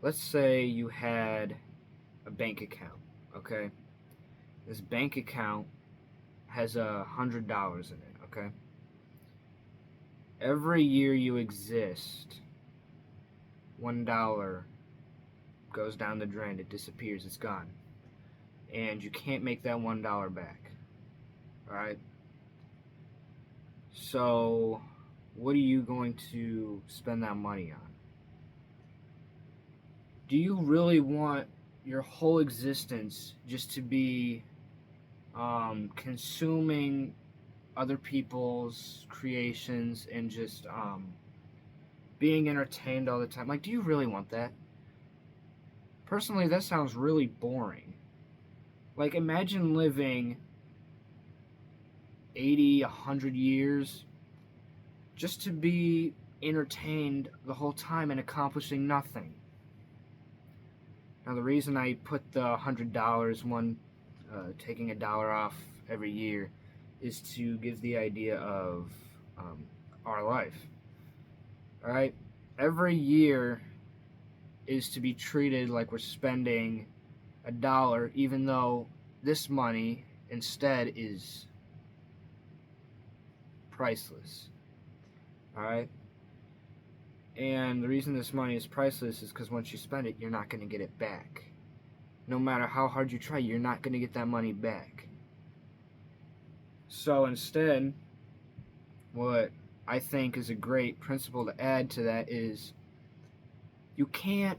let's say you had a bank account, okay? This bank account has $100 in it, okay? Every year you exist, $1 goes down the drain, it disappears, it's gone. And you can't make that $1 back. Alright? So, what are you going to spend that money on? Do you really want your whole existence just to be consuming other people's creations and just being entertained all the time? Like, do you really want that? Personally, that sounds really boring. Like, imagine living 80, 100 years just to be entertained the whole time and accomplishing nothing. Now, the reason I put the $100 taking $1 off every year is to give the idea of our life. All right, every year is to be treated like we're spending $1, even though this money instead is priceless. All right, and the reason this money is priceless is because once you spend it, you're not going to get it back. No matter how hard you try, you're not going to get that money back. So instead, what I think is a great principle to add to that is you can't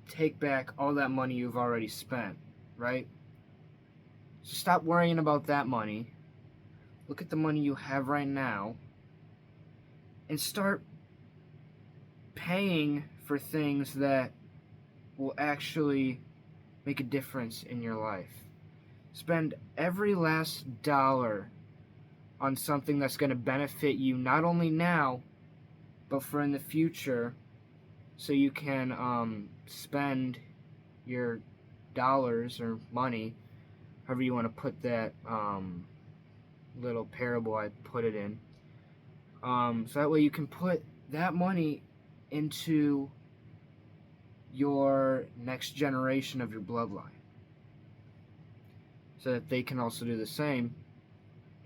take back all that money you've already spent, right? So stop worrying about that money. Look at the money you have right now and start paying for things that will actually make a difference in your life. Spend every last dollar on something that's going to benefit you not only now, but for in the future, so you can spend your dollars or money, however you want to put that little parable I put it in. So that way you can put that money into your next generation of your bloodline, so that they can also do the same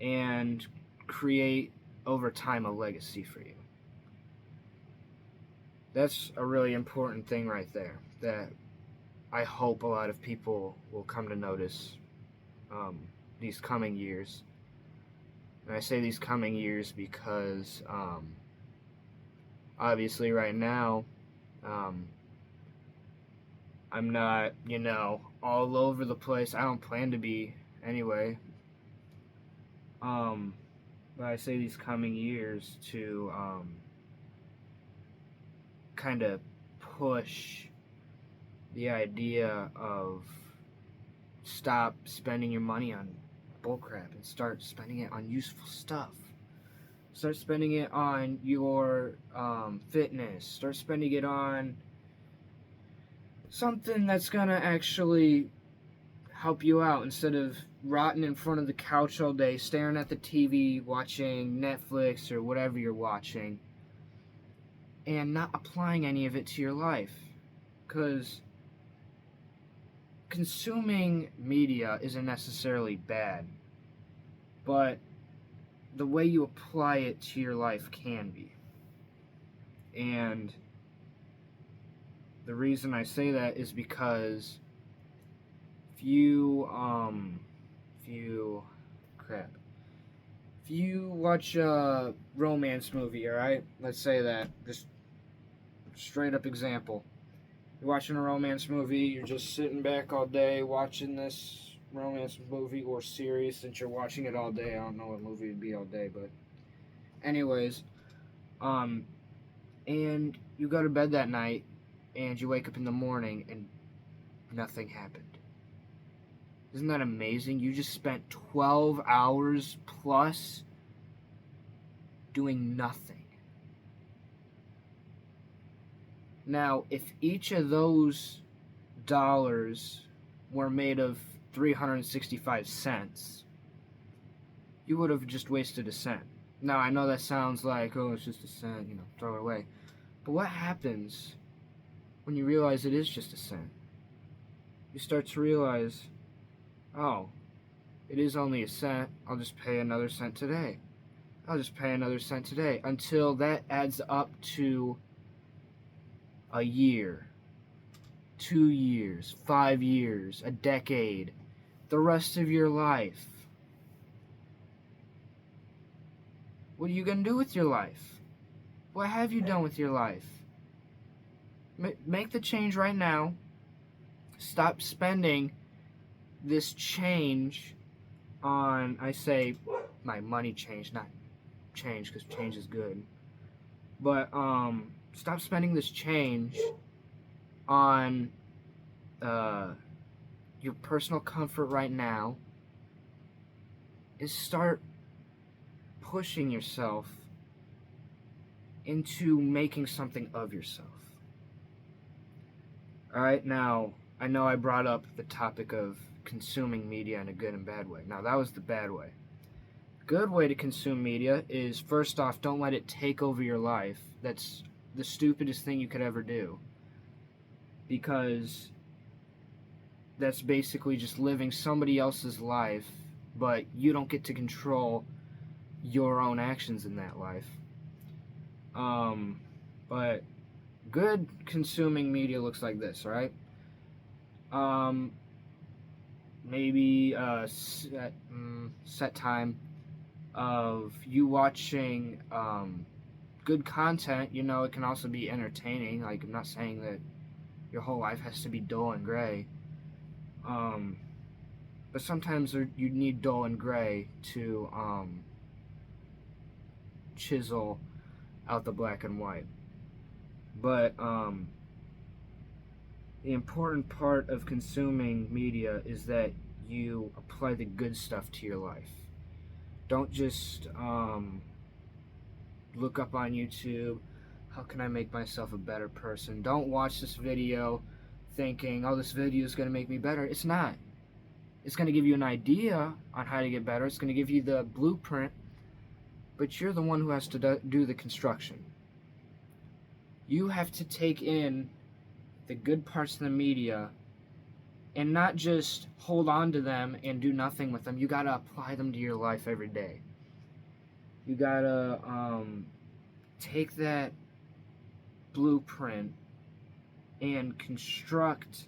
and create over time a legacy for you. That's a really important thing right there that I hope a lot of people will come to notice these coming years. And I say these coming years because obviously right now I'm not, all over the place. I don't plan to be anyway. But I say these coming years to kind of push the idea of stop spending your money on bullcrap and start spending it on useful stuff. Start spending it on your fitness. Start spending it on something that's gonna actually help you out instead of rotting in front of the couch all day, staring at the TV, watching Netflix or whatever you're watching, and not applying any of it to your life. Because consuming media isn't necessarily bad, but the way you apply it to your life can be. And the reason I say that is because if you watch a romance movie, alright? Let's say that, just straight up example. You're watching a romance movie, you're just sitting back all day watching this romance movie or series. Since you're watching it all day, I don't know what movie would be all day, but anyways, and you go to bed that night and you wake up in the morning and nothing happened. Isn't that amazing? You just spent 12 hours plus doing nothing. Now, if each of those dollars were made of 365 cents, you would have just wasted a cent. Now, I know that sounds like, oh, it's just a cent, throw it away. But what happens when you realize it is just a cent. You start to realize, oh, it is only a cent. I'll just pay another cent today. I'll just pay another cent today until that adds up to a year, 2 years, 5 years, a decade, the rest of your life. What are you going to do with your life? What have you done with your life? Make the change right now. Stop spending this change on, I say, my money change, not change, because change is good. But stop spending this change on your personal comfort right now. Is start pushing yourself into making something of yourself. Alright, now, I know I brought up the topic of consuming media in a good and bad way. Now, that was the bad way. Good way to consume media is, first off, don't let it take over your life. That's the stupidest thing you could ever do. Because that's basically just living somebody else's life, but you don't get to control your own actions in that life. But good consuming media looks like this, right? Maybe set time of you watching good content. You know, it can also be entertaining. Like, I'm not saying that your whole life has to be dull and gray. But sometimes you need dull and gray to chisel out the black and white. But the important part of consuming media is that you apply the good stuff to your life. Don't just look up on YouTube, how can I make myself a better person? Don't watch this video thinking, oh, this video is going to make me better. It's not. It's going to give you an idea on how to get better. It's going to give you the blueprint, but you're the one who has to do the construction. You have to take in the good parts of the media and not just hold on to them and do nothing with them. You got to apply them to your life every day. You got to take that blueprint and construct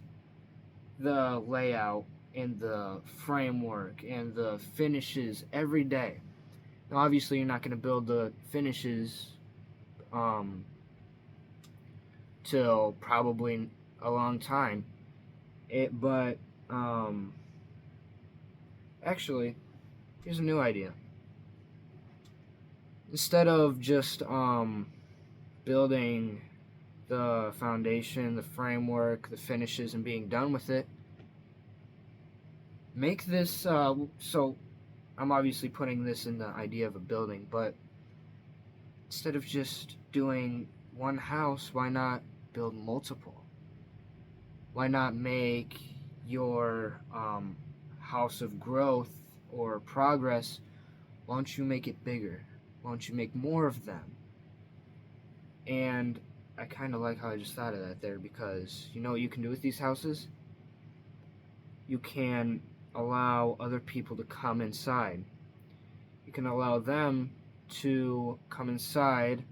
the layout and the framework and the finishes every day. Now, obviously, you're not going to build the finishes till probably a long time. But actually, here's a new idea. Instead of just building the foundation, the framework, the finishes, and being done with it, make this, so I'm obviously putting this in the idea of a building, but instead of just doing one house, why not build multiple? Why not make your house of growth or progress, why don't you make it bigger? Why don't you make more of them? And I kind of like how I just thought of that there, because you know what you can do with these houses? You can allow other people to come inside. You can allow them to come inside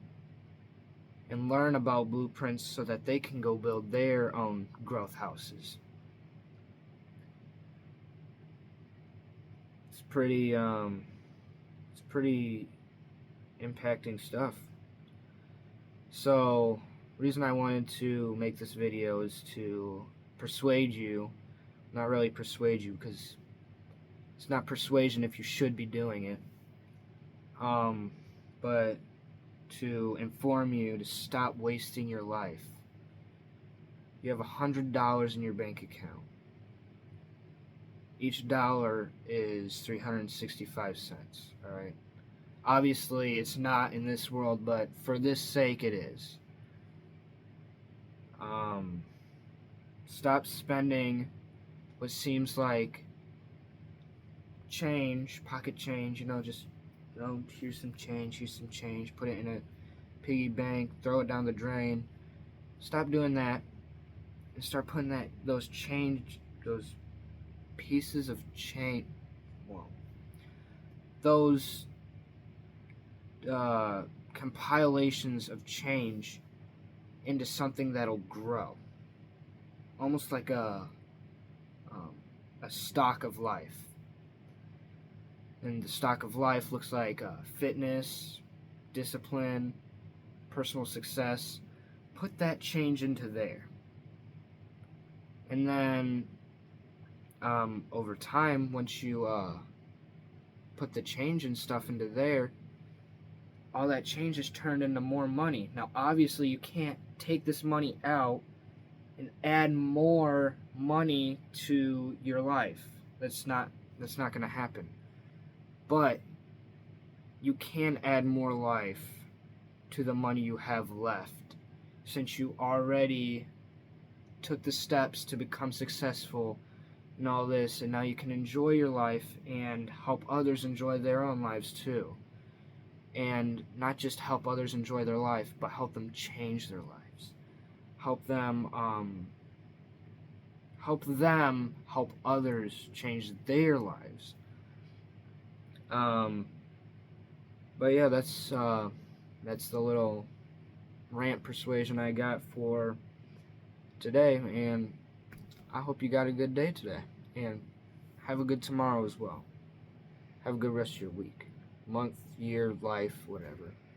and learn about blueprints so that they can go build their own growth houses. It's pretty impacting stuff. So, the reason I wanted to make this video is to persuade you, not really persuade you, because it's not persuasion if you should be doing it, but to inform you to stop wasting your life. You have $100 in your bank account. Each dollar is 365 cents, alright? Obviously, it's not in this world, but for this sake, it is. Stop spending what seems like change, pocket change, you know, just, you know, here's some change, put it in a piggy bank, throw it down the drain. Stop doing that and start putting those pieces of change, well, those compilations of change into something that'll grow, almost like a stock of life. And the stock of life looks like fitness, discipline, personal success. Put that change into there. And then over time, once you put the change and stuff into there, all that change is turned into more money. Now, obviously, you can't take this money out and add more money to your life. That's not going to happen. But you can add more life to the money you have left, since you already took the steps to become successful and all this, and now you can enjoy your life and help others enjoy their own lives too. And not just help others enjoy their life, but help them change their lives. Help them help others change their lives. But yeah, that's the little rant persuasion I got for today, and I hope you got a good day today, and have a good tomorrow as well. Have a good rest of your week, month, year, life, whatever.